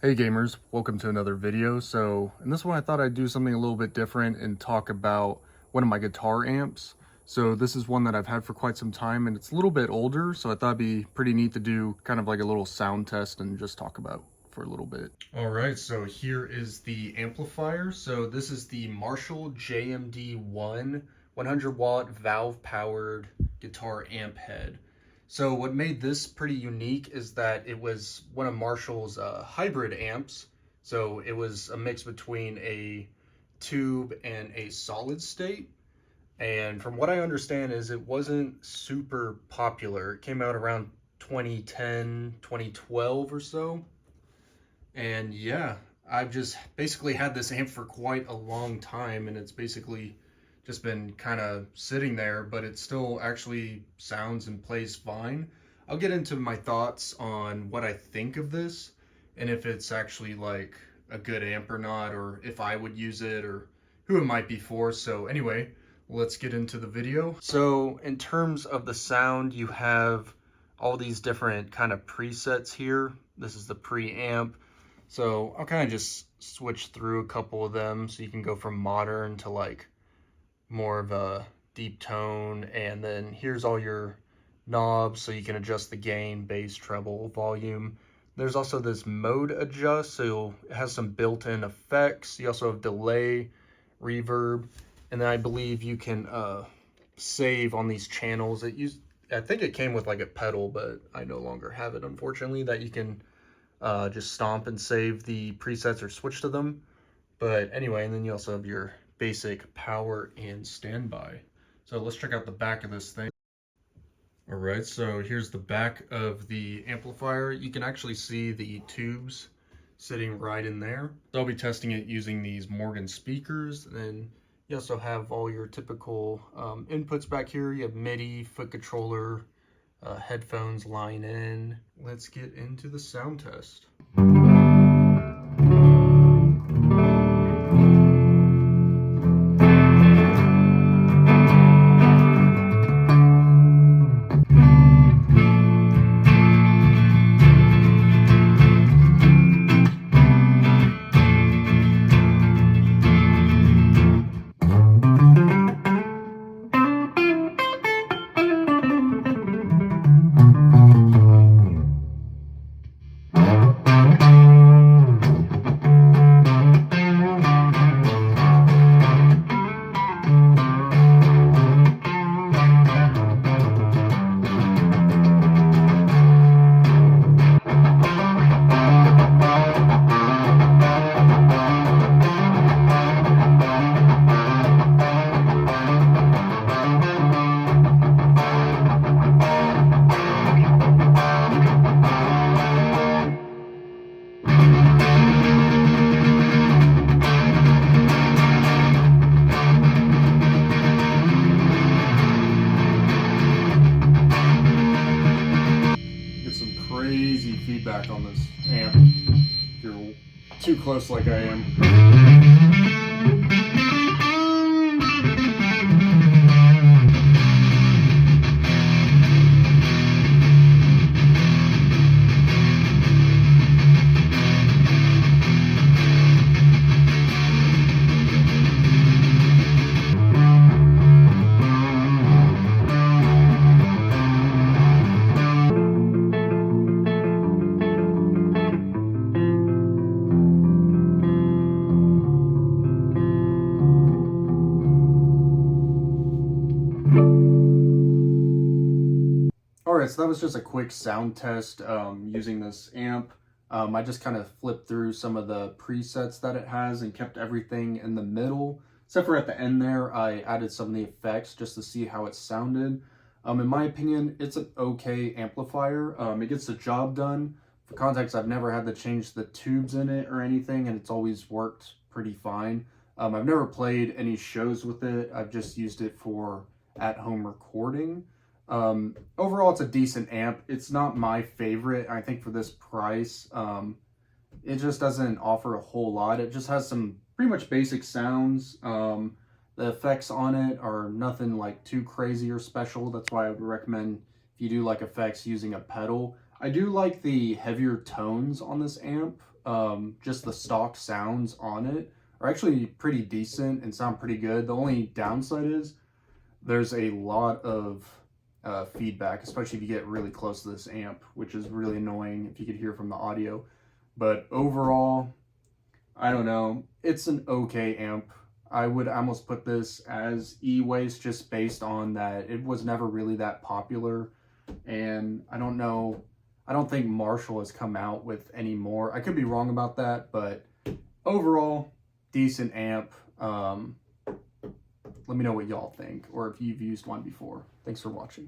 Hey gamers, welcome to another video. So in this one I thought I'd do something a little bit different and talk about one of my guitar amps. So this is one that I've had for quite some time and it's a little bit older, so I thought it'd be pretty neat to do kind of like a little sound test and just talk about for a little bit. All right, so here is the amplifier. So this is the Marshall JMD 100 watt valve powered guitar amp head. So what made this pretty unique is that it was one of Marshall's hybrid amps. So it was a mix between a tube and a solid state. And from what I understand is it wasn't super popular. It came out around 2010, 2012 or so. And yeah, I've just basically had this amp for quite a long time, and it's basically just been kind of sitting there, but it still actually sounds and plays fine. I'll get into my thoughts on what I think of this and if it's actually like a good amp or not, or if I would use it or who it might be for. So anyway, let's get into the video. So in terms of the sound, you have all these different kind of presets here. This is the preamp. So I'll kind of just switch through a couple of them so you can go from modern to like more of a deep tone. And then here's all your knobs so you can adjust the gain, bass, treble, volume. There's also this mode adjust, so it has some built-in effects. You also have delay, reverb, and then I believe you can save on these channels. I think it came with like a pedal, but I no longer have it, unfortunately, that you can just stomp and save the presets or switch to them. But anyway, and then you also have your basic power and standby. So let's check out the back of this thing. All right, so here's the back of the amplifier. You can actually see the tubes sitting right in there. So I'll be testing it using these Morgan speakers. And then you also have all your typical inputs back here. You have MIDI, foot controller, headphones line in. Let's get into the sound test. Crazy feedback on this amp if you're too close like I am. Alright, so that was just a quick sound test using this amp. I just kind of flipped through some of the presets that it has and kept everything in the middle. Except for at the end there, I added some of the effects just to see how it sounded. In my opinion, it's an okay amplifier. It gets the job done. For context, I've never had to change the tubes in it or anything, and it's always worked pretty fine. I've never played any shows with it. I've just used it for at-home recording. Overall, it's a decent amp. It's not my favorite. I think for this price, it just doesn't offer a whole lot. It just has some pretty much basic sounds. The effects on it are nothing like too crazy or special. That's why I would recommend, if you do like effects, using a pedal. I do like the heavier tones on this amp. just the stock sounds on it are actually pretty decent and sound pretty good. The only downside is there's a lot of feedback, especially if you get really close to this amp, which is really annoying if you could hear from the audio. But overall, I don't know, it's an okay amp. I would almost put this as e-waste just based on that it was never really that popular. And I don't know, I don't think Marshall has come out with any more. I could be wrong about that, but overall, decent amp. Let me know what y'all think, or if you've used one before. Thanks for watching.